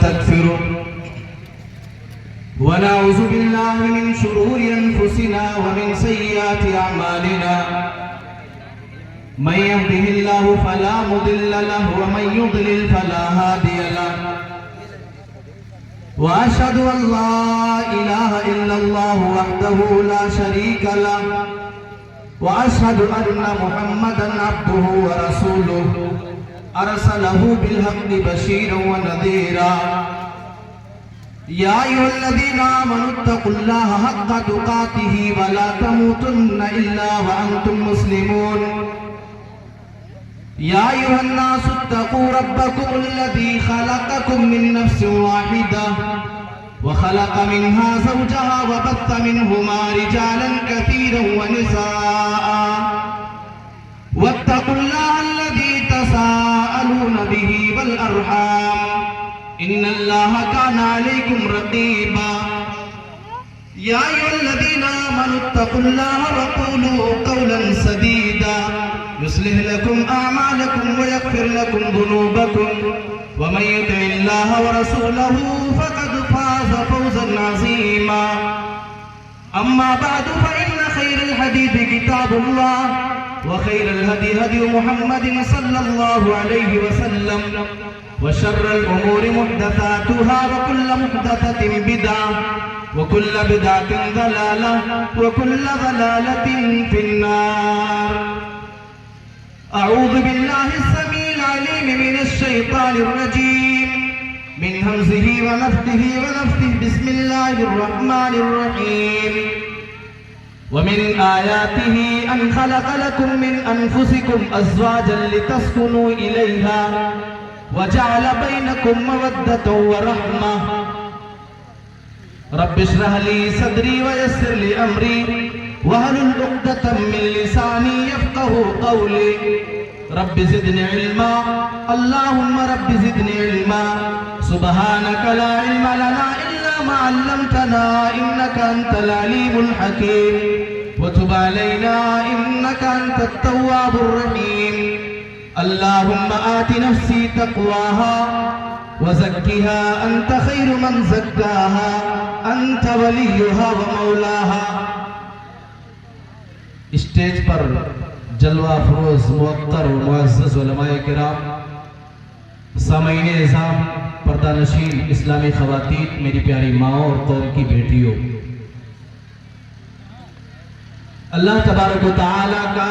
نستغفره ونعوذ بالله من شرور أنفسنا ومن سيئات أعمالنا من يهده الله فلا مضل له ومن يضلل فلا هادي له وأشهد أن لا إله إلا الله وحده لا شريك له وأشهد أن محمدا عبده ورسوله أرسله بالحق بشيرا ونذيرا يا أيها الذين آمنوا اتقوا الله حق تقاته ولا تموتن إلا وأنتم مسلمون يا أيها الناس اتقوا ربكم الذي خلقكم من نفس واحدة وخلق منها زوجها وبث منهما رجالا كثيرا ونساء واتقوا الله الذي تساءلون به والأرحام إن الله كان عليكم رقيبا يا أيها الذين آمنوا اتقوا الله وقولوا قولا سديدا يصلح لكم أعمالكم ويغفر لكم ذنوبكم ومن يطع الله ورسوله فقد فاز فوزا عظيما أما بعد فإن خير الحديث كتاب الله وخير الهدي هدي محمد صلى الله عليه وسلم وشر الأمور محدثاتها وكل محدثة بدعة وكل بدعة ضلالة وكل ضلالة في النار أعوذ بالله السميع العليم من الشيطان الرجيم من همزه ونفثه بسم الله الرحمن الرحيم ومن آياته أن خلق لكم من أنفسكم أزواجا لتسكنوا إليها وجعل بينكم مودة ورحمة رب اشرح لي صدري ويسر لي أمري واحلل عقدة من لساني يفقهوا قولي رب زدني علما اللهم رب زدني علما سبحانك لا علم لنا إلا ما علمتنا إنك أنت العليم الحكيم وتب علينا إنك أنت التواب الرحيم اللهم آت نفسي تقواها وزكها أنت خير من زكاها أنت وليها ومولاها اسٹیج پر جلوہ افروز موقر و معزز علماء کرام، سامعین اعظام، پردہ نشین اسلامی خواتین، میری پیاری ماں اور قوم کی بیٹیوں، اللہ تبارک و تعالی کا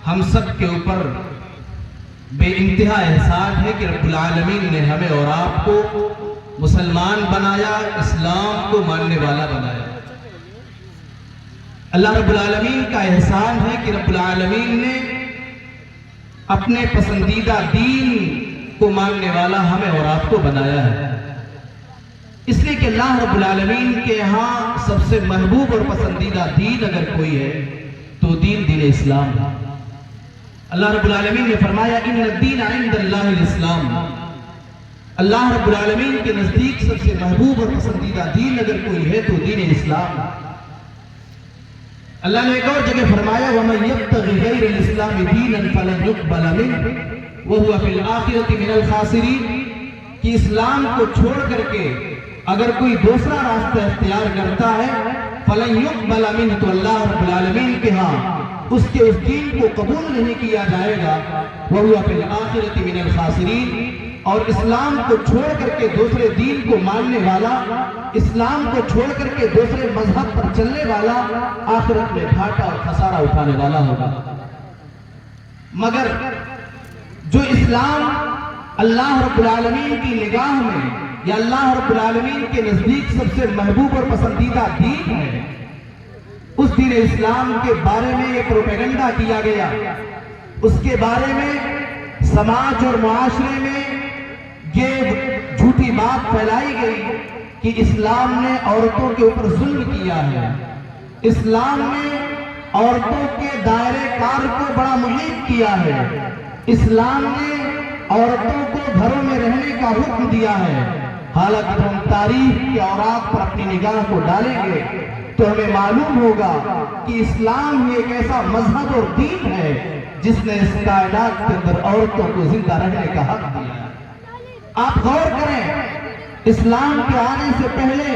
ہم سب کے اوپر بے انتہا احسان ہے کہ رب العالمین نے ہمیں اور آپ کو مسلمان بنایا، اسلام کو ماننے والا بنایا۔ اللہ رب العالمین کا احسان ہے کہ رب العالمین نے اپنے پسندیدہ دین کو ماننے والا ہمیں اور آپ کو بنایا ہے، اس لیے کہ اللہ رب العالمین کے ہاں سب سے محبوب اور پسندیدہ دین اگر کوئی ہے تو دین اسلام ہے۔ اللہ رب العالمین نے فرمایا ان الدین عند اللہ الاسلام، اللہ رب العالمین کے نزدیک سب سے محبوب اور پسندیدہ دین اگر کوئی ہے تو دین اسلام ہے۔ اللہ نے ایک اور جگہ فرمایا وَمَن يَبْتَغِ غَيْرَ الْإِسْلَامِ دِينًا فَلَن يُقْبَلَ مِنْهُ وَهُوَ فِي الْآخِرَةِ مِنَ الْخَاسِرِينَ، کہ اسلام کو چھوڑ کر کے اگر کوئی دوسرا راستہ اختیار کرتا ہے فَلَن يُقْبَلَ مِنْهُ، تو اللہ رب العالمین کے ہاں اس کے اس دین کو قبول نہیں کیا جائے گا۔ وَهُوَ فِي الْآخِرَةِ مِنَ الْخَاسِرِينَ، اور اسلام کو چھوڑ کر کے دوسرے دین کو ماننے والا، اسلام کو چھوڑ کر کے دوسرے مذہب پر چلنے والا آخرت میں گھاٹا اور خسارہ اٹھانے والا ہوگا۔ مگر جو اسلام اللہ رب العالمین کی نگاہ میں یا اللہ رب العالمین کے نزدیک سب سے محبوب اور پسندیدہ دین ہے، اس دین اسلام کے بارے میں یہ پروپیگنڈا کیا گیا، اس کے بارے میں سماج اور معاشرے میں یہ جھوٹی بات پھیلائی گئی کہ اسلام نے عورتوں کے اوپر ظلم کیا ہے، اسلام نے عورتوں کے دائرے کار کو بڑا محیط کیا ہے، اسلام نے عورتوں کو گھروں میں رہنے کا حکم دیا ہے۔ حالانکہ ہم تاریخ کے اوراق پر اپنی نگاہ کو ڈالیں گے تو ہمیں معلوم ہوگا کہ اسلام ہی ایک ایسا مذہب اور دین ہے جس نے اس کائنات کے اندر عورتوں کو زندہ رہنے کا حق دیا ہے۔ آپ غور کریں اسلام کے آنے سے پہلے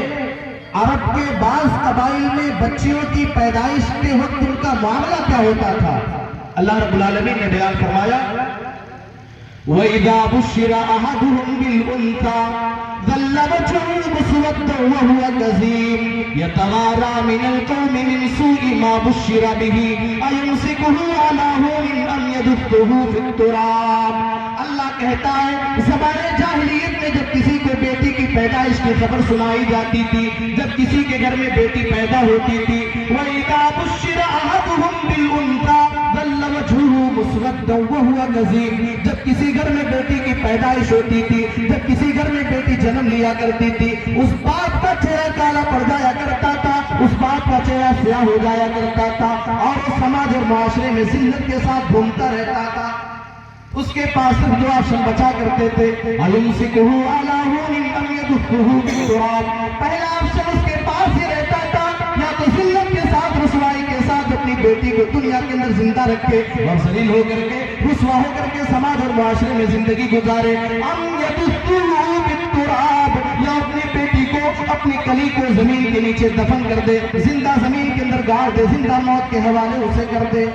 عرب کے بعض قبائل میں بچیوں کی پیدائش کے وقت ان کا معاملہ کیا ہوتا تھا؟ اللہ رب العالمین نے بیان فرمایا وَإِذَا بُشِّرَ أَحَدُهُمْ بِالْأُنثَىٰ ظَلَّ وَجْهُهُ مُسْوَدًّا وَهُوَ كَظِيمٌ يَتَوَارَىٰ مِنَ الْقَوْمِ مِنْ سُوءِ مَا بُشِّرَ بِهِ أَيُمْسِكُهُ عَلَىٰ هُونٍ أَمْ يَدُسُّهُ فِي التُّرَابِ۔ اللہ کہتا ہے زمانے جاہلیت میں جب کسی کو بیٹی کی پیدائش کی خبر سنائی جاتی تھی، جب کسی کے گھر میں بیٹی پیدا ہوتی تھی، وَإِذَا بُشِّرَ أَحَدُهُمْ بِالْأُنثَىٰ ظَلَّ وَجْهُهُ مُسْوَدًّا وَهُوَ كَظِيمٌ۔ جب کسی گھر میں بیٹی کی پیدائش ہوتی تھی، جب کسی گھر میں بیٹی جنم لیا کرتی تھی، اس باپ کا چہرہ کالا پڑ جایا کرتا تھا، اس باپ کا چہرہ سیاہ ہو جایا کرتا تھا، اور وہ سماج اور معاشرے میں ذلت کے ساتھ گھومتا رہتا تھا۔ اس کے پاس صرف دو آپشن بچا کرتے تھے، أَيُمْسِكُهُ عَلَىٰ هُونٍ أَمْ يَدُسُّهُ فِي التُّرَابِ۔ پہلا آپشن اس کے پاس ہی رہتا تھا، یا تو ذلت کے ساتھ رسوائی کے ساتھ اپنی بیٹی کو دنیا کے اندر زندہ رکھے اور ذلیل ہو کر کے رسوا ہو کر کے سماج اور معاشرے میں زندگی گزارے، أَمْ يَدُسُّهُ فِي التُّرَابِ، یا اپنی بیٹی کو اپنی کلی کو زمین کے نیچے دفن کر دے، زندہ زمین کے اندر گاڑ دے، زندہ موت کے حوالے اسے کر دے۔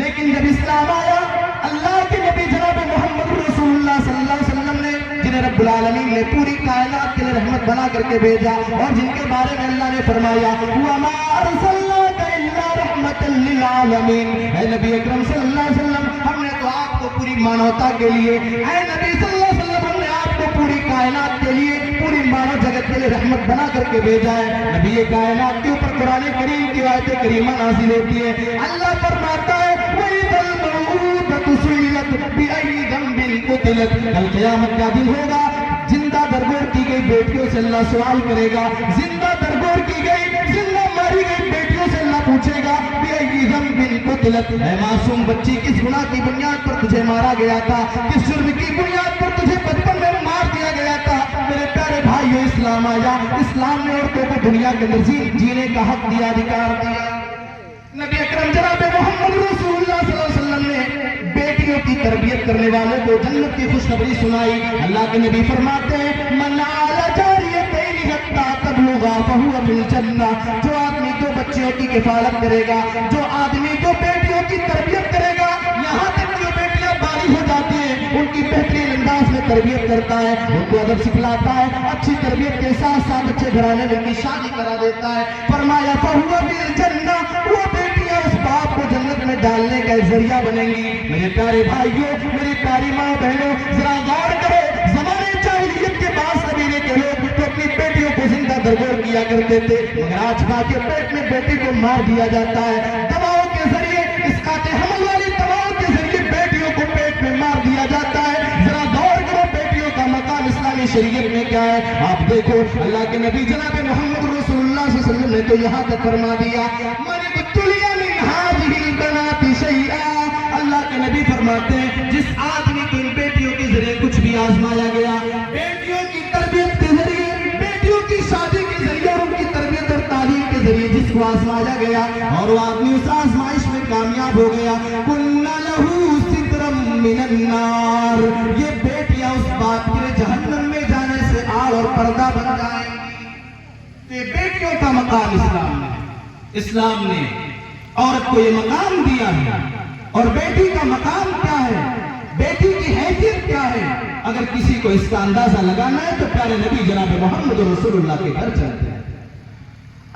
لیکن جب اسلام آیا، اللہ کے نبی جناب محمد رسول اللہ صلی اللہ علیہ وسلم نے، جنہیں رب العالمین نے پوری کائنات کے لیے رحمت بنا کر کے بھیجا، اور جن کے بارے میں اللہ نے فرمایا وَمَا أَرْسَلْنَاكَ إِلَّا رَحْمَةً لِّلْعَالَمِينَ، اے نبی اکرم صلی اللہ علیہ وسلم، ہم نے تو آپ کو پوری مانوتا کے لیے، اے نبی صلی اللہ علیہ وسلم، ہم نے آپ کو پوری کائنات کے لیے، پوری مانو جگت کے لیے رحمت بنا کر کے بھیجا ہے۔ نبی کائنات کے اوپر قرآن کریم کی آیت کریمہ نازل ہوتی ہے، اللہ فرماتا ہے وَإِذَا الْمَوْءُودَةُ سُئِلَتْ بِأَيِّ ذَنبٍ قُتِلَتْ، کل قیامت کا دن ہوگا، زندہ درگور کی گئی بیٹیوں سے اللہ سوال کرے گا، زندہ درگور کی گئی، زندہ ماری گئی بیٹیوں سے اللہ پوچھے گا بِأَيِّ ذَنبٍ قُتِلَتْ، اے معصوم بچی کس گناہ کی بنیاد پر تجھے مارا گیا تھا، کس جرم کی بنیاد پر تجھے بچپن میں مار دیا گیا تھا؟ میرے پیارے بھائیو، اسلام آیا، اسلام نے عورتوں کو دنیا کے اندر جینے کا حق دیا، ادھیکار دیا۔ نبی اکرم جناب محمد رسول اللہ صلی اللہ علیہ وسلم نے بیٹیوں کی تربیت کرنے والوں کو جنت کی خوشخبری سنائی۔ اللہ کے نبی فرماتے ہیں من عال جاریتین حتی تبلغا فہو فی الجنہ، جو آدمی دو بچیوں کی کفالت کرے گا، جو آدمی دو بیٹیوں کی تربیت کرے گا، یہاں تک جو بیٹیاں بالغ ہو جاتی ہیں ان کی بہترین انداز میں تربیت کرتا ہے، ان کو ادب سکھلاتا ہے، اچھی تربیت کے ساتھ ساتھ اچھے گھرانے میں ان کی شادی کرا دیتا ہے، فرمایا فہو فی الجنہ، وہ بیٹیاں اس باپ کو جنت میں ڈالنے کا ایک ذریعہ بنیں گی۔ میرے پیارے بھائیوں، میری پیاری ماں بہنوں، ذرا غور کرو، زمانے جاہلیت کے بعض قبیلے کے لوگ تو اپنی بیٹیوں کو زندہ درگور کیا کرتے تھے، مگر آج ماں کے پیٹ میں بیٹی کو مار دیا جاتا ہے، دواؤں کے ذریعے، اسقاط حمل والی دواؤں کے ذریعے بیٹیوں کو پیٹ میں مار دیا جاتا ہے۔ ذرا غور کرو بیٹیوں کا مقام اسلامی شریعت میں کیا ہے۔ آپ دیکھو اللہ کے نبی جناب محمد رسول اللہ صلی اللہ علیہ وسلم نے تو یہاں تک فرما دیا من ابتلی من هذه البنات شیئا، اللہ کے نبی فرماتے ہیں جس آدمی کو ان بیٹیوں کے ذریعے کچھ بھی آزمایا گیا، بیٹیوں کی تربیت کے ذریعے، بیٹیوں کی شادی کے ذریعے اور ان کی تربیت اور تعلیم کے ذریعے جس کو آزمایا گیا اور وہ آدمی اس آزمائش میں کامیاب ہو گیا، کُنَّ لَهُ سِتْرًا مِّنَ النَّارِ، یہ بیٹیاں اس باپ کے جہنم میں جانے سے آڑ اور پردہ بن جائیں گی۔ یہ بیٹیوں کا مقام اسلام نے عورت کو یہ مقام دیا ہے، اور بیٹی کا مقام کیا ہے، بیٹی کی حیثیت کیا ہے، اگر کسی کو اس کا اندازہ لگانا ہے تو پیارے نبی جناب محمد رسول اللہ کے گھر چلتے ہیں۔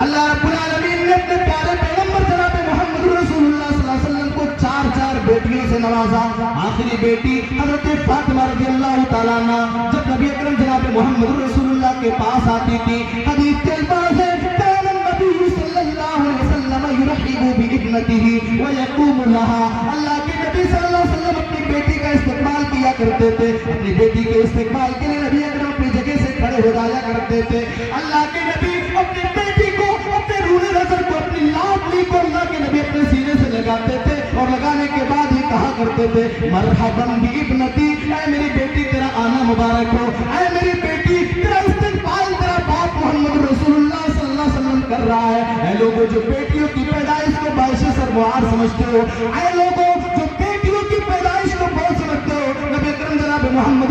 اللہ رب العالمین نے اپنے پیارے پیغمبر جناب محمد رسول اللہ صلی اللہ علیہ وسلم کو 4 بیٹیوں سے نوازا۔ آخری بیٹی حضرت فاطمہ رضی اللہ تعالیٰ عنہ جب نبی اکرم جناب محمد رسول اللہ کے پاس آتی تھی، حدیث کے الفاظ ہے کان النبی صلی اللہ علیہ وسلم یرحب بابنته ویقوم لها، اللہ کے نبی صلی اللہ علیہ وسلم اپنی بیٹی کا استقبال کیا کرتے تھے، اپنی بیٹی کے استقبال کے لیے نبی اکرم اپنی جگہ سے کھڑے ہو جایا کرتے تھے۔ اللہ کے نبی اپنی بیٹی کو، اپنے رونے نظر کو، اپنی لاڈلی کو اللہ کے نبی اپنے سینے سے لگاتے تھے، اور لگانے کے بعد یہ کہا کرتے تھے مرحباً بابنتی، اے میری بیٹی تیرا آنا مبارک ہو، اے میری بیٹی تیرا استقبال تیرا باپ محمد رسول اللہ صلی اللہ علیہ وسلم کر رہا ہے۔ اے لوگوں جو بیٹیوں کی پیدائش کو باعث سربوار سمجھتے ہو، اے لوگوں جو بیٹیوں کی پیدائش کو بہت سمجھتے ہو، نبی اکرم جناب محمد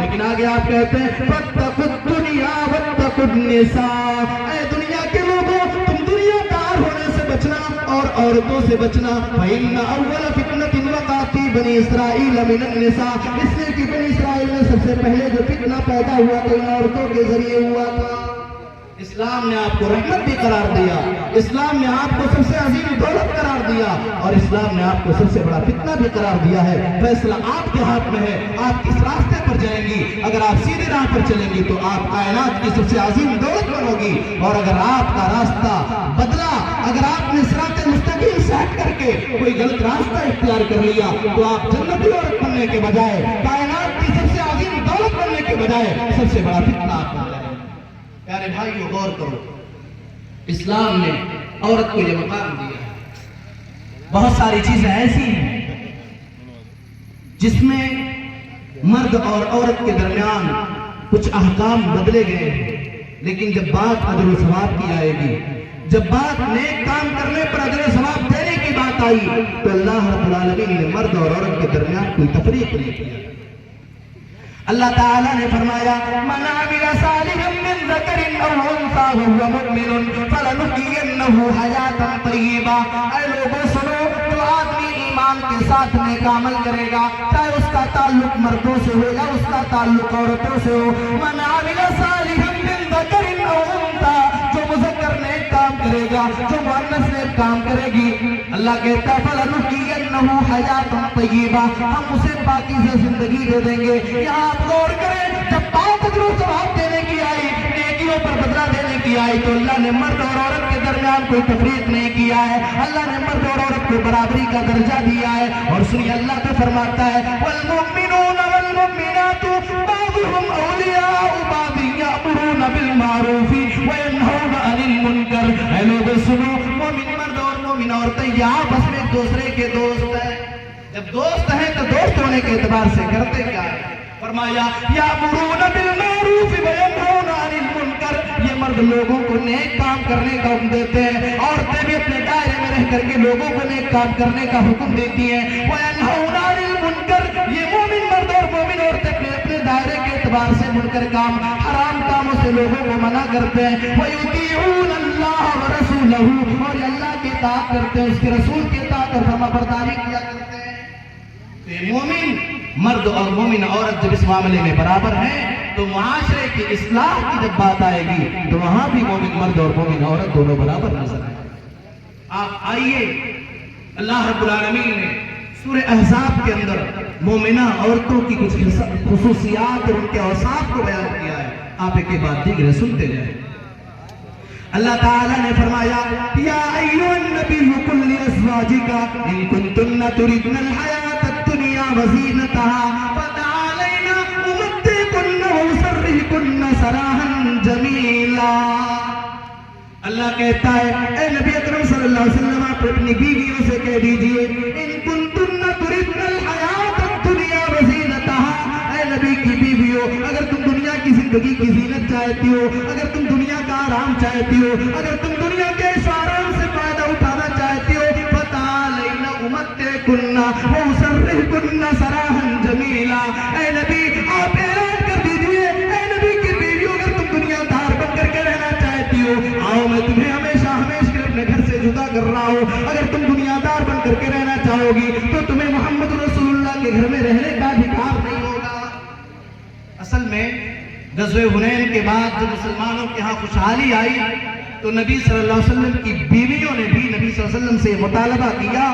لیکن آگے آپ کہتے ہیں فاتقوا الدنیا واتقوا النساء، اے دنیا کے لوگوں تم دنیا دار ہونے سے بچنا اور عورتوں سے بچنا. فإن أول فتنة وقعت في بني إسرائيل من النساء، اس لیے کہ بنی اسرائیل میں سب سے پہلے جو فتنہ پیدا ہوا تو ان عورتوں کے ذریعے ہوا تھا. اسلام نے آپ کو رحمت بھی قرار دیا، اسلام نے آپ کو سب سے عظیم دولت قرار دیا، اور اسلام نے آپ کو سب سے بڑا فتنہ بھی قرار دیا ہے. فیصلہ آپ کے ہاتھ میں ہے، آپ کس راستے پر جائیں گی. اگر آپ سیدھے راہ پر چلیں گی تو آپ کائنات کی سب سے عظیم دولت بنو گی، اور اگر آپ کا راستہ بدلا، اگر آپ نے صراط مستقیم سے ہٹ کر کے کوئی غلط راستہ اختیار کر لیا تو آپ جنتی عورت بننے کے بجائے، کائنات کی سب سے عظیم دولت بننے کے بجائے سب سے بڑا فتنہ آپ بن جائے. پیارے بھائیو غور کرو، اسلام نے عورت کو یہ مقام دیا. بہت ساری چیزیں ایسی ہیں جس میں مرد اور عورت کے درمیان کچھ احکام بدلے گئے ہیں، لیکن جب بات اجر و ثواب کی آئے گی، جب بات نیک کام کرنے پر اجر و ثواب دینے کی بات آئی تو اللہ رب العالمین نے مرد اور عورت کے درمیان کوئی تفریق نہیں کیا. اللہ تعالیٰ نے فرمایا من عمل صالحا من ذکر او انثى وهو مؤمن فلنحيينه حیاتا طیبہ. اے لوگوں سنو، جو آدمی ایمان کے ساتھ نیک عمل کرے گا، چاہے اس کا تعلق مردوں سے ہو یا اس کا تعلق عورتوں سے ہو، من عمل صالحا من ذکر او انثى، جو مذکر نیک کام کرے گا، جو مؤنث نیک کام کرے گی، اللہ کہتا ہے فلنحيينه حیاتا طیبہ، ہم اسے پاکیزہ زندگی دے دیں گے. یہاں غور کریں، جب بات اجر و ثواب دینے کی آئی، نیکیوں پر بدلہ دینے کی آئی تو اللہ نے مرد اور عورت کے درمیان کوئی تفریق نہیں کیا ہے. اللہ نے مرد اور عورت کو برابری کا درجہ دیا ہے. اور سنیے اللہ تو فرماتا ہے والمؤمنون والمؤمنات بعضهم اولیاء بعض یأمرون بالمعروف وینہون عن المنکر. اے لوگوں سنو، مومن مرد اور مومن عورتیں یہ آپس میں ایک دوسرے کے دوست ہیں. جب دوست ہیں تو دوست ہونے کے اعتبار سے کرتے کیا ہے؟ فرمایا یامرون بالمعروف وینہون عن المنکر. یہ مرد لوگوں کو نیک کام کرنے کا حکم دیتے ہیں، عورتیں بھی اپنے دائرے میں رہ کر کے لوگوں کو نیک کام کرنے کا حکم دیتی ہیں. وینہون عن المنکر، یہ مومن مرد اور مومن عورتیں اپنے دائرے کے اعتبار سے منکر کام، حرام کاموں سے لوگوں کو منع کرتے ہیں. ویطیعون اللہ ورسولہ، اور یہ اللہ کی اطاعت کرتے ہیں، اس کے رسول کی اطاعت اور فرمانبرداری کیا کرتے ہیں. مومن مرد اور مومن عورت جب اس معاملے میں برابر ہیں تو معاشرے کی اصلاح کی جب بات آئے گی تو وہاں بھی مومن مرد اور مومن عورت دونوں برابر نظر آئیں. آپ آئیے، اللہ رب العالمین نے سورہ احزاب کے اندر مومنہ عورتوں کی کچھ خصوصیات اور ان کے اوصاف کو بیان کیا ہے. آپ ایک کے بعد دیگر سنتے جائیں. اللہ تعالیٰ نے فرمایا یا ایھا النبی قل لازواجک ان کنتن تردن الحیاۃ الدنیا وزینتها فتعالین امتعکن واسرحکن سراحا جمیلا. اللہ کہتا ہے اے نبی اکرم صلی اللہ علیہ وسلم، آپ اپنی بیویوں سے کہہ دیجئے ان کنتن تردن الحیاۃ الدنیا وزینتها، اے نبی کی بیویوں، اگر تم دنیا کی زندگی کی زینت چاہتی ہو، اگر تم دنیا کا آرام چاہتی ہو، اگر تم دنیا کے اس آرام سے فائدہ اٹھانا چاہتی ہو، فتعالین امتعکن واسرحکن سراحا جمیلا. اے نبی آپ اعلان کر دیجئے، اے نبی کی بیویوں، اگر تم دنیا دار بن کر کے رہنا چاہتی ہو، آؤ میں تمہیں ہمیشہ ہمیشہ اپنے گھر سے جدا کر رہا ہوں. اگر تم دنیا دار بن کر کے رہنا چاہو گی تو تمہیں محمد رسول اللہ کے گھر میں رہنے کا ادھیکار نہیں ہوگا. اصل میں غزوہ حنین کے بعد جب مسلمانوں کے ہاں خوشحالی آئی تو نبی صلی اللہ علیہ وسلم کی بیویوں نے بھی نبی صلی اللہ علیہ وسلم سے مطالبہ کیا،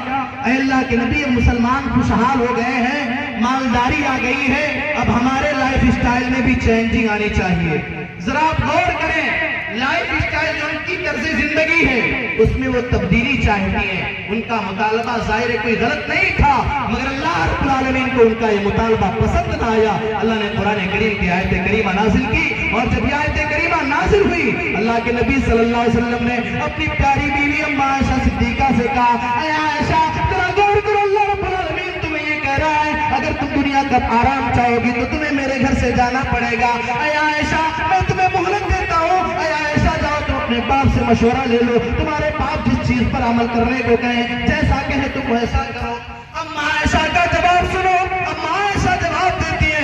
اے اللہ کے نبی، اب مسلمان خوشحال ہو گئے ہیں، مالداری آ گئی ہے، اب ہمارے لائف اسٹائل میں بھی چینجنگ آنی چاہیے. ذرا آپ غور کریں، لائف اسٹائل جو ان کی طرز زندگی ہے اس میں وہ تبدیلی چاہتی ہیں. ان کا مطالبہ ظاہر ہے کوئی غلط نہیں تھا، مگر اللہ رب العالمین کو ان کا یہ مطالبہ پسند نہ آیا. اللہ نے قرآن کریم کی آیت کریمہ نازل کی، اور جب یہ آیت کریمہ نازل ہوئی اللہ کے نبی صلی اللہ علیہ وسلم نے اپنی پیاری بیوی اما عائشہ صدیقہ سے کہا اے عائشہ ذرا غور کرو، اللہ رب العالمین تمہیں یہ کہہ رہا ہے اگر تم دنیا کا آرام چاہو گی تو تمہیں میرے گھر سے جانا پڑے گا. اے عائشہ میں تمہیں مہلت دیتا ہوں، اے عائشہ جاؤ تم اپنے باپ سے مشورہ لے لو، تمہارے باپ جس چیز پر عمل کرنے کو کہیں، جیسا کہیں تم ویسا کرو. اما عائشہ کا جواب سنو. اما عائشہ جواب دیتی ہے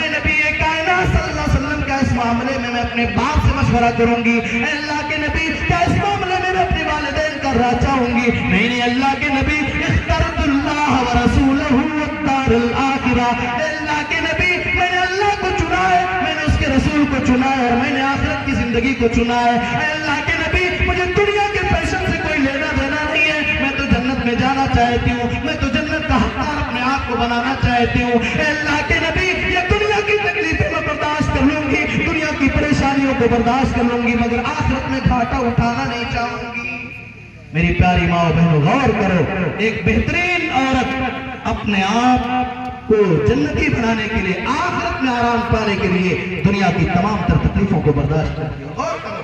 اے نبی کائنات صلی اللہ علیہ وسلم کیا اس معاملے میں اپنے باپ سے مشورہ کروں گی؟ اے اللہ کے نبی کیا اس معاملے میں اپنے والدین کا راہ چاہوں گی؟ نہیں اللہ کے نبی اخترت اللہ ورسولہ والدار الآخرہ، اے اللہ کے نبی میں نے اللہ کو چنا ہے، میں نے اس کے رسول کو چنا ہے، اور میں نے آخرت کی زندگی کو چنا ہے۔ اے اللہ کے نبی مجھے دنیا کے فیشن سے کوئی لینا دینا نہیں ہے، میں تو جنت میں جانا چاہتی ہوں، میں تو جنت کا حقدار اپنے آپ کو بنانا چاہتی ہوں۔ اے اللہ کے نبی یہ دنیا کی تکلیفیں میں برداشت کر لوں گی، دنیا کی پریشانیوں کو برداشت کر لوں گی، مگر آخرت میں گھاٹا اٹھانا نہیں چاہوں گی۔ میری پیاری ماں و بہنوں غور کرو، ایک بہترین عورت اپنے آپ کو جنتی بنانے کے لیے، آخرت میں آرام پانے کے لیے دنیا کی تمام تر تکلیفوں کو برداشت کرتی ہے۔ غور کرو،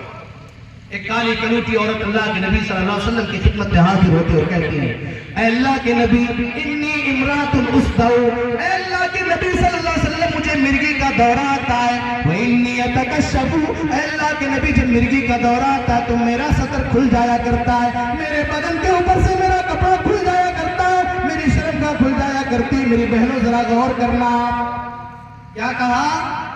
ایک کالی کلوٹی عورت اللہ کے نبی صلی اللہ علیہ وسلم کی خدمت میں حاضر ہوتی اور کہتی ہے، اے اللہ کے نبی انی امرات اسدو، اے اللہ کے نبی صلی اللہ علیہ وسلم مجھے مرگی کا دورہ آتا ہے، وانی اتکشف، اے اللہ کے نبی جب مرگی کا دورہ آتا ہے تو میرا سطر کھل جایا کرتا ہے، میرے بدن کے اوپر سے میرا کپڑا کھل جایا کرتا ہے، میری شرمگاہ کھل جایا کرتی ہے۔ میری بہنوں ذرا غور کرنا، کیا کہا؟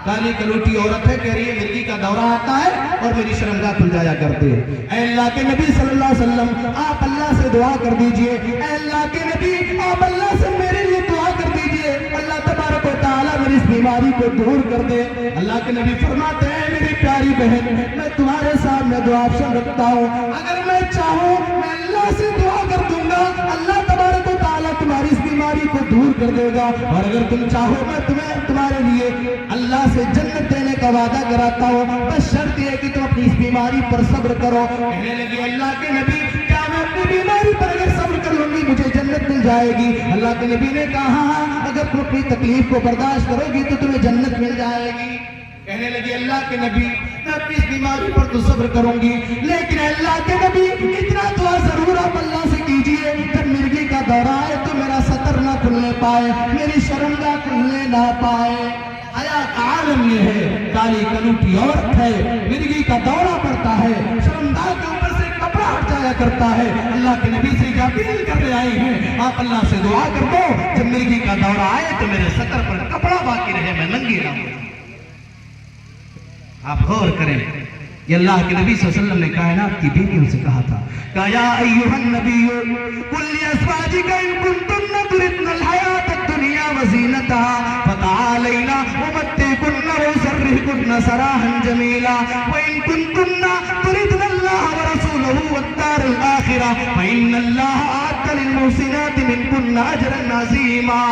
کالی کلوٹی عورت ہے، کہہ رہی ہے مرگی کا دورہ آتا ہے اور میری شرمگاہ کھل جایا کرتی ہے۔ اے اللہ کے نبی صلی اللہ علیہ وسلم آپ اللہ سے دعا کر دیجئے، اے اللہ کے نبی آپ اللہ سے میرے لیے دعا کر دیجئے، اللہ تبارک و تعالیٰ میری اس بیماری کو دور کر دے۔ اللہ کے نبی فرماتے ہیں میری پیاری بہن میں تمہارے سامنے دعا آپشن رکھتا ہوں، اگر میں چاہوں میں اللہ سے دعا کر دوں گا، اللہ تبارک و تعالیٰ تمہاری اس بیماری کو دور کر دے گا، اور اگر تم چاہو میں تمہارے لیے اللہ سے جنت دینے کا وعدہ کراتا ہوں، بس شرط یہ ہے کہ تم اپنی اس بیماری پر صبر کرو۔ کہنے لگی اللہ کے نبی کیا میں اپنی بیماری پر اگر صبر کر لوں گی مجھے جنت مل جائے گی؟ اللہ کے نبی نے کہا ہاں اگر تم اپنی تکلیف کو برداشت کرو گی تو تمہیں جنت مل جائے گی۔ کہنے لگی اللہ کے نبی میں اپنی اس بیماری پر تو صبر کروں گی، لیکن اللہ کے نبی اتنا دعا ضرور آپ اللہ سے کیجئے جب مرگی کا دورہ آئے تو میرا سطر نہ کھلنے پائے، میری شرمگاہ کھلنے نہ پائے۔ حیات عالم یہ ہے، کالی کلوٹی عورت ہے، مرگی کا دورہ پڑتا ہے، شرمگاہ کے اوپر سے کپڑا ہٹ جایا کرتا ہے، اللہ کے نبی سے اپیل کرنے آئی ہیں آپ اللہ سے دعا کر دو جب مرگی کا دورہ آئے تو میرے سطر پر کپڑا باقی رہے، میں ننگی نہ ہوں۔ آپ غور کریں، یہ اللہ کے نبی صلی اللہ علیہ وسلم نے کائنات کی بیٹیوں سے کہا تھا کہ یا ایھا النبی قل لازواجک ان کنتن تردن الحیاۃ الدنیا وزینتها فتعالین امتعکن واسرحکن سراحا جمیلا وان کنتن تردن اللہ ورسولہ والدار الآخرہ فإن اللہ اعد للمحسنات منکن اجرا عظیما۔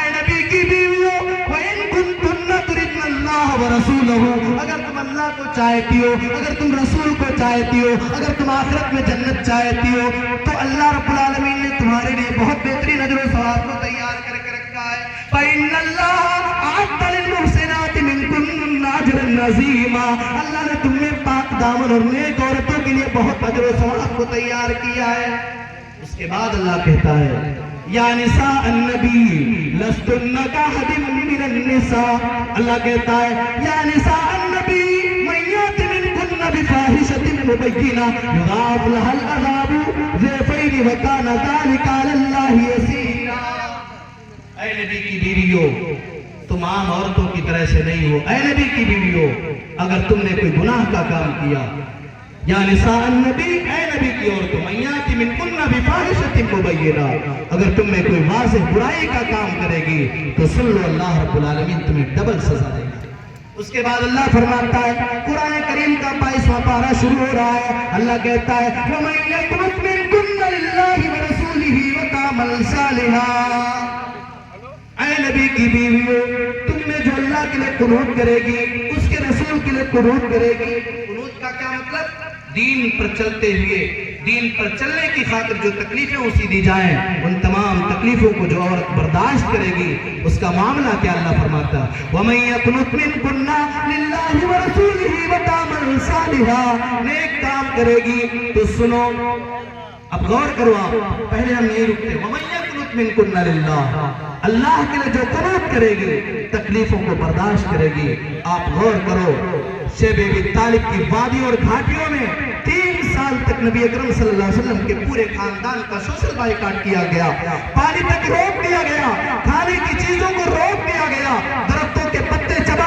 اے نبی کی بیویوں وان کنتن تردن اللہ ورسولہ، اگر تم اللہ کو چاہتی ہو، اگر تم رسول کو چاہتی ہو، اگر تم آخرت میں جنت چاہتی ہو تو اللہ رب العالمین نے تمہارے لیے بہت بہترین اجر و ثواب کو تیار کر کے رکھا ہے۔ فإن اللہ اعد للمحسنات منکن اجرا عظیما، اللہ نے تم میں پاک دامن اور نیک عورتوں کے لیے بہت اجر و ثواب کو تیار کیا ہے۔ اس کے بعد اللہ کہتا ہے یا نساء النبی لستن کاحد من النساء، اللہ کہتا ہے یا نساء النبی من یأت منکن بفاحشۃ مبینہ یضاعف لها العذاب ضعفین وکان ذلک علی اللہ یسیرا۔ اے نبی کی بیویوں تم عام عورتوں کی طرح سے نہیں ہو، اے نبی کی بیویوں اگر تم نے کوئی گناہ کا کام کیا، یا نساء النبی اے نبی کی عورتوں من یأت منکن بفاحشۃ مبینہ، اگر تم میں کوئی واضح برائی کا کام کرے گی تو سن لو اللہ رب العالمین تمہیں ڈبل سزا دے گا۔ اس کے بعد اللہ فرماتا ہے قرآن کریم کا 22واں پارہ شروع ہو رہا ہے، اللہ کہتا ہے وَمَن يَقْنُتْ مِنكُنَّ لِلَّهِ وَرَسُولِهِ وَتَعْمَلْ صَالِحًا۔ اے نبی کی بیویوں تم میں جو اللہ کے لیے قنوت کرے گی، اس کے رسول کے لیے قنوت کرے گی، قنوت کا کیا مطلب؟ دین پر چلتے ہوئے، دین پر چلنے کی خاطر جو تکلیفیں اسی دی جائیں ان تمام تکلیفوں کو جو عورت برداشت کرے گی اس کا معاملہ کیا اللہ فرماتا ہے وَمَن يَقْنُتْ مِنكُنَّ لِلَّهِ وَرَسُولِهِ وَتَعْمَلْ صَالِحًا، نیک کام کرے گی تو سنو، اب غور کرو، آپ پہلے ہم یہی رکتے وَمَن يَقْنُتْ مِنكُنَّ لِلَّهِ، اللہ کے لیے جو قنوت کرے گی تکلیفوں کو برداشت کرے گی۔ آپ غور کرو شیب ابی طالب کی وادی اور گھاٹیوں میں 3 سال تک نبی اکرم صلی اللہ علیہ وسلم کے پورے خاندان کا سوشل بائیکاٹ کیا گیا، پانی تک روک دیا گیا، کھانے کی چیزوں کو روک دیا گیا، درخت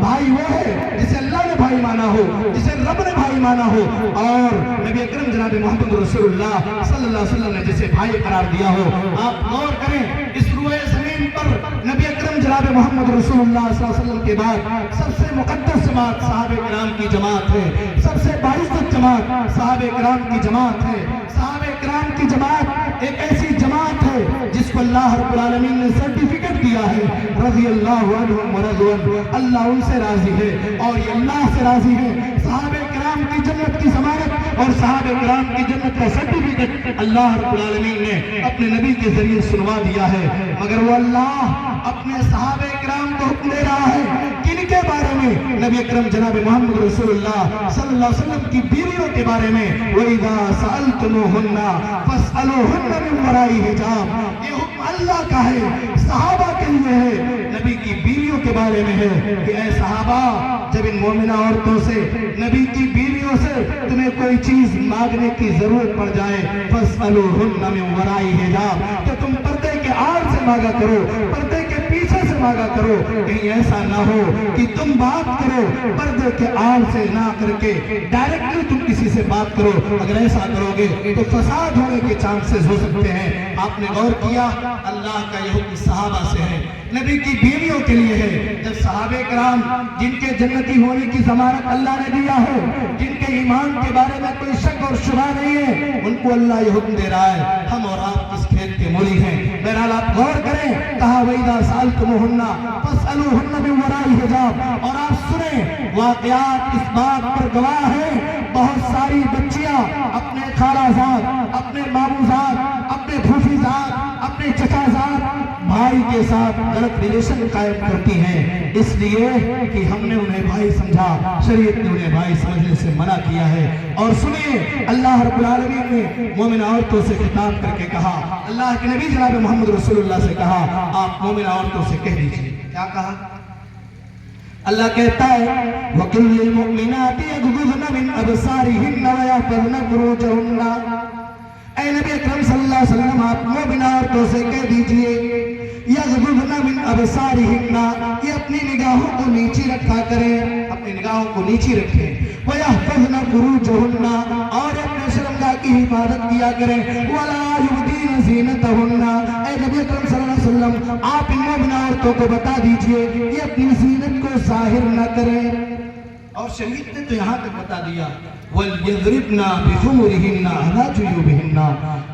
بھائی وہ ہے جسے اللہ نے بھائی مانا ہو، جسے رب نے بھائی مانا ہو، اور نبی اکرم جناب محمد رسول اللہ صلی اللہ علیہ وسلم نے جسے بھائی قرار دیا ہو۔ آپ غور کریں، اس روئے زمین پر نبی اکرم جناب محمد رسول اللہ صلی اللہ علیہ وسلم کے بعد سب سے مقدس جماعت صحابہ کرام کی جماعت ہے، سب سے باعزت جماعت صحابہ کرام کی جماعت ہے۔ صحابہ کرام کی جماعت ایک ایسی جماعت ہے جس کو اللہ رب العالمین نے سرٹیفکیٹ دیا ہے، رضی اللہ عنہم ورضوا عنہ، اللہ ان سے راضی ہے اور یہ اللہ سے راضی ہے۔ صحابہ کرام کی جنت کی ضمانت اور صحابہ کرام کی جنت کا سرٹیفکیٹ اللہ رب العالمین نے اپنے نبی کے ذریعے سنوا دیا ہے۔ مگر وہ اللہ اپنے صحابہ کرام کو حکم دے رہا ہے، کن کے بارے میں؟ نبی اکرم جناب محمد رسول اللہ صلی اللہ علیہ وسلم کی بیویوں کے بارے میں، وَإِذَا سَأَلْتُمُوهُنَّ فَاسْأَلُوهُنَّ مِنْ وَرَاءِ حِجَابٍ، یہ حکم اللہ کا ہے، صحابہ کے لیے ہے، نبی کی بیویوں کے بارے میں ہے کہ اے صحابہ، جب ان مومنہ عورتوں سے، نبی کی بیویوں سے تمہیں کوئی چیز مانگنے کی ضرورت پڑ جائے، فَاسْأَلُوهُنَّ مِنْ وَرَاءِ حِجَابٍ، تو تم پردے کے آڑ سے مانگا کرو، پردے کے پیچھے سے مانگا کرو، کہیں ایسا نہ ہو کہ تم بات کرو پردے کے آڑ سے نہ کر کے ڈائریکٹلی تم کسی سے بات کرو، اگر ایسا کرو گے تو فساد ہونے کے چانسز ہو سکتے ہیں۔ آپ نے غور کیا، اللہ کا یہ حکم صحابہ سے ہے، نبی کی بیویوں کے لیے ہے۔ جب صحابہ کرام جن کے جنتی ہونے کی ضمانت اللہ نے دیا ہے، جن کے ایمان کے بارے میں کوئی شک اور شبہ نہیں ہے، ان کو اللہ یہ حکم دے رہا ہے، ہم اور آپ کس کھیت کے مولی ہیں۔ بہرحال آپ غور کریں، کہا وَإِذَا سَأَلْتُمُوهُنَّ فَاسْأَلُوهُنَّ مِنْ وَرَاءِ حِجَابٍ، اور آپ سنیں واقعات اس بات پر گواہ ہیں، بہت ساری بچیاں اپنے خالہ زاد، اپنے ماموں زاد، اپنے پھوپھی زاد، اپنے چچا زاد بھائی کے ساتھ غلط ریلیشن قائم کرتی ہیں، اس لیے کہ ہم نے انہیں بھائی سمجھا، شریعت نے انہیں بھائی سمجھنے سے منع کیا ہے۔ اور سنیے، اللہ رب العالمین نے مومن عورتوں سے خطاب کر کے کہا، اللہ کے نبی جناب محمد رسول اللہ سے کہا، آپ مومن عورتوں سے کہہ دیجئے، کیا کہا؟ اللہ کہتا ہے وَقُلْ لِلْمُؤْمِنَاتِ يَغْضُضْنَ مِنْ أَبْصَارِهِنَّ وَيَحْفَظْنَ فُرُوجَهُنَّ، اے نبی اکرم صلی اللہ علیہ وسلم آپ مومن عورتوں سے کہہ دیجئے یغضضن من ابصارہن، یہ اپنی نگاہوں کو نیچی رکھا کریں، اپنی نگاہوں کو نیچی رکھیں، وَيَحْفَظْنَ فُرُوجَهُنَّ، اور اپنے شرمگاہ کی حفاظت کیا کریں، وَلَا يُبْدِينَ زِینَتَهُنَّ، اے نبی اکرم صلی اللہ علیہ وسلم آپ ان مومن عورتوں کو بتا دیجئے یہ اپنی زینت کو ظاہر نہ کریں۔ اور شریعت نے تو یہاں تک بتا دیا وَلْيَضْرِبْنَ بِخُمُرِهِنَّ عَلَى جُيُوبِهِنَّ،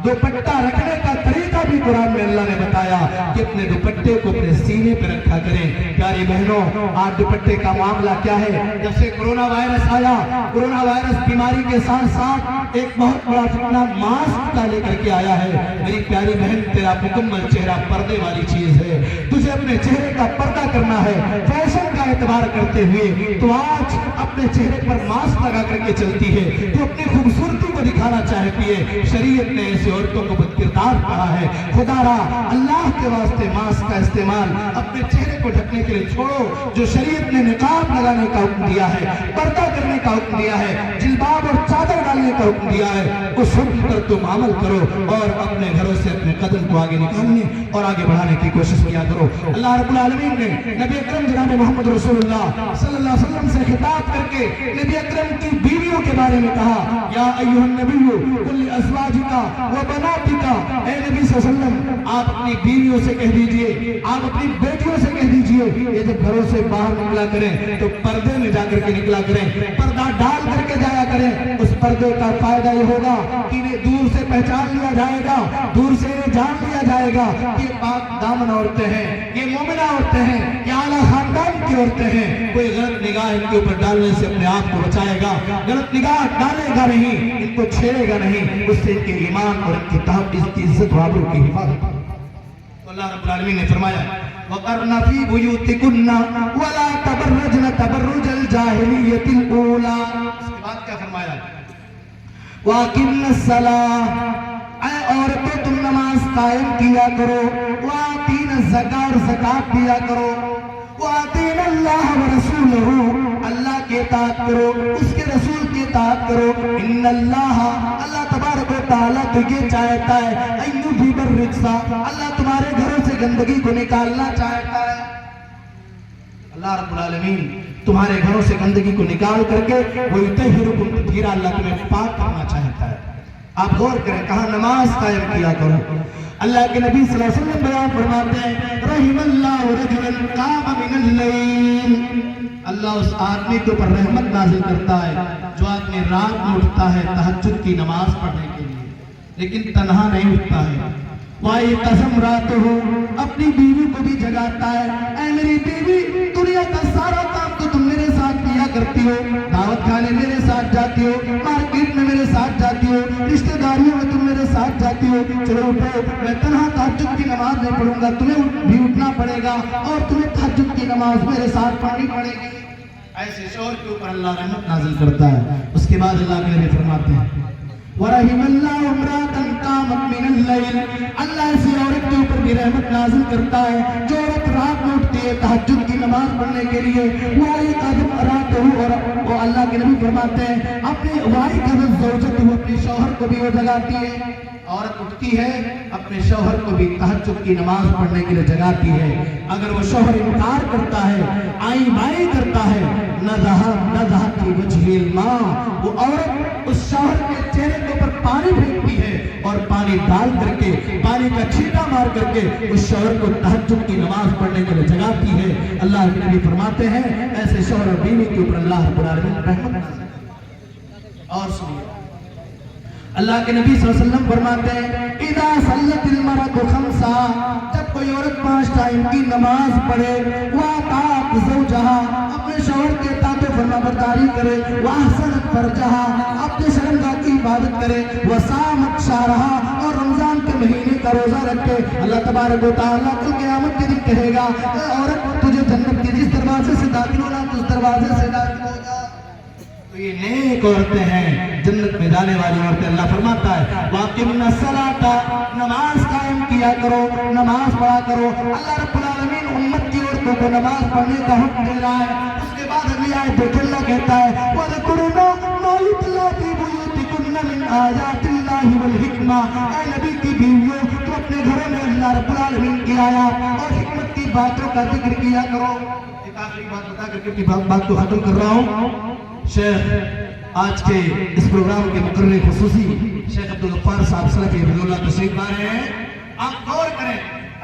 دوپٹہ رکھنے کا طریقہ بھی قرآن میں اللہ نے بتایا کہ اپنے دوپٹے کو اپنے سینے پہ رکھا کریں۔ پیاری بہنوں، آج دوپٹے کا معاملہ کیا ہے؟ جب سے کرونا وائرس آیا، کرونا وائرس بیماری کے ساتھ ساتھ ایک بہت بڑا فتنہ ماسک کا لے کر کے آیا ہے۔ میری پیاری بہن، تیرا مکمل چہرہ پردے والی چیز ہے، تجھے اپنے چہرے کا پردہ کرنا ہے فیشن کا اعتبار کرتے ہوئے، تو آج اپنے چہرے پر ماسک لگا کر کے چلتی ہے، تو اپنی خوبصورتی کو دکھانا چاہتی ہے۔ شریعت نے ایسے عورتوں کو بدکردار کہا ہے۔ خدا را اللہ کے واسطے ماسک کا استعمال اپنے چہرے کو ڈھکنے کے لیے چھوڑو۔ جو شریعت نے نقاب لگانے کا حکم دیا ہے، پردہ کرنے کا حکم دیا ہے، جلباب اور چادر ڈالنے کا حکم دیا ہے، اس حکم پر تم عمل کرو اور اپنے گھروں سے اپنے قدم کو آگے نکالنے اور آگے بڑھانے کی کوشش کیا کرو۔ اللہ رب العالمین نے نبی اکرم جناب محمد رسول اللہ صلی اللہ علیہ وسلم سے خطاب کر کے نبی اکرم کی بیویوں کے بارے میں کہا، یا ایھا النبی قل لازواجک و بناتک، اے نبی صلی اللہ علیہ وسلم آپ اپنی بیویوں سے کہہ دیجئے، آپ اپنی بیٹیوں سے کہہ دیجئے، یہ جب گھروں سے باہر نکلا کریں تو پردے میں جا کر کے نکلا کریں، پردہ ڈال کر کے جایا کریں۔ اس پردے کا فائدہ یہ ہوگا کہ انہیں دور سے پہچان لیا جائے گا، دور سے انہیں جان لیا جائے گا کہ یہ پاک دامن عورتیں ہیں، یہ مومنہ عورتیں ہیں، یہ اعلیٰ خاندان کی عورتیں ہیں۔ کوئی غلط نگاہ ان کے اوپر ڈالنے سے اپنے آپ کو بچائے گا، غلط نگاہ ڈالے گا نہیں، ان کو چھیڑے گا نہیں، اس سے ان کے ایمان اور ان کی تحفظ کی عزت وابروں کی حفاظت۔ تو اللہ رب العالمین نے فرمایا وَقَرْنَ فِي بُيُوتِكُنَّ وَلَا تَبَرَّجْنَ تَبَرُّجَ الْجَاهِلِيَّةِ الْأُولَى، اس کے بعد کیا فرمایا؟ وَأَقِمْنَ الصَّلَاةَ، اے عورتوں تم نماز قائم کیا کرو، وَآتِينَ الزَّكَاةَ، اور زکات دیا کرو، وَآتِينَ اللَّهَ وَرَسُولَهُ، اللہ کے اطاعت کرو، اس کے رسول کی اطاعت کرو، ان اللہ، اللہ تبارک و تعالیٰ تو یہ چاہتا ہے ایذھب الرجس، اللہ تمہارے گھروں سے گندگی کو نکالنا چاہتا ہے۔ اللہ رب العالمین تمہارے گھروں سے گندگی کو نکال کر کے وہ یطہرکم تطہیرا، اللہ تمہیں پاک کرنا چاہتا ہے۔ آپ غور کریں، کہاں نماز قائم کیا کرو۔ اللہ کے نبی صلی اللہ علیہ وسلم بیان فرماتے ہیں رحم اللہ رجلا قام من اللیل، اللہ اس آدمی کے اوپر رحمت نازل کرتا ہے جو آدمی رات میں اٹھتا ہے تہجد کی نماز پڑھنے کے لیے لیکن تنہا نہیں اٹھتا ہے۔ وَيَقْظَمْ رَاتُهُ، اپنی بیوی کو بھی جگاتا ہے، اے میری بیوی دنیا کا سارا کام تو تم میرے ساتھ کیا کرتی ہو، دعوت کھانے میرے ساتھ جاتی ہو، مارکیٹ میں میرے ساتھ جاتی ہو، رشتہ داریوں میں تم میرے ساتھ جاتی ہو، چلو اٹھو، میں تنہا تہجد کی نماز نہیں پڑھوں گا، تمہیں بھی اٹھنا پڑے گا اور تمہیں تہجد کی نماز میرے ساتھ پڑھنی پڑے گی۔ ایسے شوہر کے اوپر اللہ رحمت نازل کرتا ہے۔ اس کے بعد اللہ کے نبی فرماتے ہیں وَرَحِمَ اللَّهُ امْرَأَةً قَامَتْ مِنَ اللَّيْلِ، اللہ ایسی عورت کے اوپر بھی رحمت نازل کرتا ہے جو عورت رات میں اٹھتی ہے تہجد کی نماز پڑھنے کے لیے۔ وَأَيْقَظَتْ رَأْسَهُ، اور اللہ کے نبی فرماتے ہیں اپنے وَأَيْقَظَتْ زَوْجَتَهُ، اپنے شوہر کو بھی وہ جگاتی ہے۔ عورت اٹھتی ہے اپنے شوہر کو بھی تہجد کی نماز پڑھنے کے لیے جگاتی ہے۔ اگر وہ شوہر انکار کرتا ہے، آئی بائی کرتا ہے، نَضَحَتْ فِي وَجْهِ الْمَاءُ، وہ عورت اس شوہر کے چہرے کے اوپر پانی پھینکتی ہے اور پانی ڈال کر کے، پانی کا چھینٹا مار کر کے اس شوہر کو تہجد کی نماز پڑھنے کے لیے جگاتی ہے۔ اللہ کے نبی فرماتے ہیں ایسے شوہر اور بیوی کے اوپر اللہ رب العالمین رحمت نازل کرتا ہے۔ اور سنیے اللہ کے نبی صلی اللہ علیہ وسلم فرماتے ہیں اذا صلت المرأة خمسا، جب کوئی عورت 5 ٹائم کی نماز پڑھے، وَأَطَاعَتْ زَوْجَهَا، اپنے شوہر کے اطاعت و فرما برداری کرے، وَأَحْسَنَتْ فَرْجَهَا، اپنے شرمگاہ کی عبادت کرے، وَصَامَتْ شَهْرَهَا، اور رمضان کے مہینے کا روزہ رکھے، اللہ تبارک و تعالیٰ کل قیامت کے دن کہے گا اے عورت تجھے جنت کے جس دروازے سے داخل ہونا تو اس دروازے سے داخل ہو جا۔ تو یہ نیک عورتیں ہیں، جنت میں جانے والی عورتیں۔ اللہ فرماتا ہے وَأَقِمْنَ الصَّلَاةَ، نماز قائم کیا کرو، نماز پڑھا کرو۔ اللہ رب العالمین امت کی عورتوں کو نماز پڑھنے کا حکم دے رہا ہے۔ اس کے بعد اگلی آیت دیکھ اللہ کہتا ہے وَذَكُرْنَا مَا يُتْلَىٰ فِي بُيُوتِكُنَّ مِنْ آيَاتِ اللَّهِ وَالْحِكْمَةِ، اے نبی کی بیویوں تو اپنے گھروں میں اللہ رب العالمین کی آیات اور حکمت کی باتوں کا ذکر کیا کرو۔ ایک آخری بات بتا کر کے بات کو ختم کر رہا ہوں۔ شیخ آج کے اس پروگرام کے مقرر خصوصی شیخ عبدالغفار صاحب سلفی حفظ اللہ تشریف لا رہے ہیں۔ آپ غور کریں،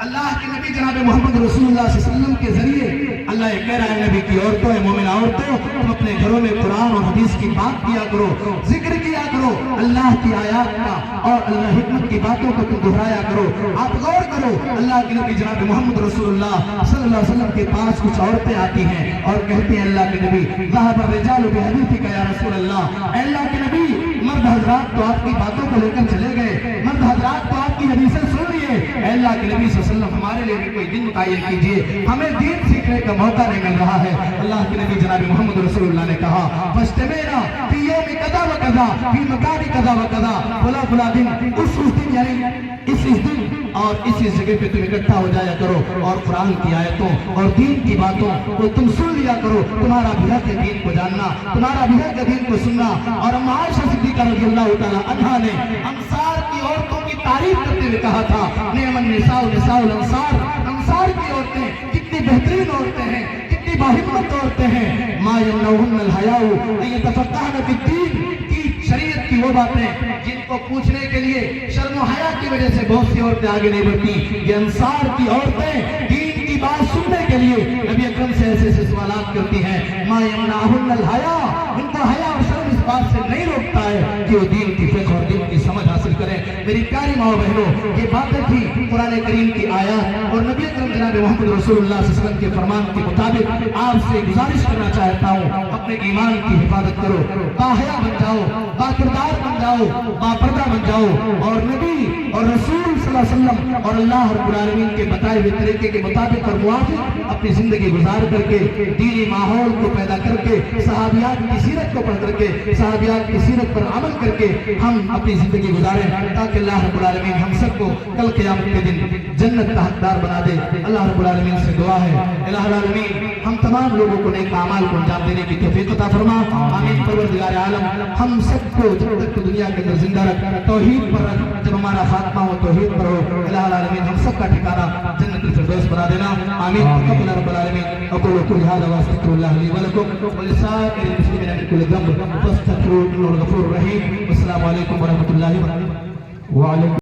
اللہ کے نبی جناب محمد رسول اللہ صلی اللہ علیہ وسلم کے ذریعے اللہ یہ کہہ رہا ہے نبی کی عورتوں، مومنہ عورتوں، تم اپنے گھروں میں قرآن اور حدیث کی بات کیا کرو، ذکر کیا کرو، اللہ کی آیات کا اور اللہ حکمت کی باتوں کو تم دہرایا کرو۔ آپ غور کرو، اللہ کے نبی جناب محمد رسول اللہ صلی اللہ علیہ وسلم کے پاس کچھ عورتیں آتی ہیں اور کہتی ہیں اللہ کے نبی ذهب الرجال بحديثك یا رسول اللہ، اے اللہ کے نبی مرد حضرات تو آپ کی باتوں کو لے کر چلے گئے، مرد حضرات تو آپ کی حدیثیں سن لیے، اے اللہ کے نبی صلی اللہ علیہ وسلم ہمارے لیے بھی کوئی دن متعین کیجئے، ہمیں دین سیکھنے کا موقع نہیں مل رہا ہے۔ اللہ کے نبی جناب محمد رسول اللہ نے کہا فاجتمعنا فی یوم کذا و کذا فی مکان کذا و کذا، فلا فلا دن، اس دن یعنی اس دن اور اسی جگہ پہ تم اکٹھا ہو جایا کرو اور قرآن کی آیتوں اور دین کی باتوں کو تم سن لیا کرو۔ تمہارا بھی حق ہے دین کو جاننا، تمہارا بھی حق ہے دین کو سننا۔ اور عائشہ صدیقہ رضی اللہ تعالی عنہا نے انصار کی عورتوں کی تعریف کرتے ہوئے کہا تھا نعم النساء نساء الانصار، انصار کی عورتیں کتنی بہترین عورتیں ہیں، کتنی باہمت عورتیں ہیں۔ ما یمنعهن الحیاء ان یتفقهن فی الدین، شریعت کی وہ باتیں جن کو پوچھنے کے لیے شرم و حیا کی وجہ سے بہت سی عورتیں آگے نہیں بڑھتی، یہ انصار کی عورتیں دین کی بات سننے کے لیے نبی اکرم سے ایسے سوالات کرتی ہیں۔ ما یمنعهن الحیاء، ان کو حیا اور شرم اس بات سے نہیں روکتا ہے کہ وہ دین کی فقہ اور دین کی سمجھ حاصل کریں۔ میری پیاری ماں بہنوں، یہ باتیں تھی قرآن کریم کی آیات اور نبی اکرم جناب محمد رسول اللہ صلی اللہ علیہ وسلم کے فرمان کے مطابق آپ سے گزارش کرنا چاہتا ہوں اپنے ایمان کی حفاظت کرو، باحیا بن جاؤ، باکردار بن جاؤ، باپردہ بن جاؤ، اور نبی اور رسول صلی اللہ علیہ وسلم اور اللہ رب العالمین کے بتائے ہوئے طریقے کے مطابق اور موافق اپنی زندگی گزار کر کے دینی ماحول کو پیدا کر کے صحابیات کی سیرت کو پڑھ کر کے صحابیات کی سیرت پر عمل کر کے ہم اپنی زندگی گزاریں تاکہ اللہ رب العالمین ہم سب کو کل قیامت کے دن جنت کا حقدار بنا دے۔ اللہ رب العالمین سے دعا ہے الہ العالمین ہم تمام لوگوں کو نیک اعمال کو انجام دینے کی توفیق عطا فرما، آمین۔ پروردگار عالم ہم سب کو جب تک دنیا کے اندر زندہ رکھ، توحید پر رکھ، جب ہمارا خاتمہ ہو توحید پر ہو، الہ العالمین ہم سب کا ٹھکانہ جنت الفردوس بنا دینا. آمین. تقبل رب العالمین. اقول قولي هذا واستغفر الله لي ولكم ولسائر المسلمين من كل ذنب فاستغفروه انه الغفور الرحيم. والسلام عليكم ورحمة الله وبركاته. وعلیکم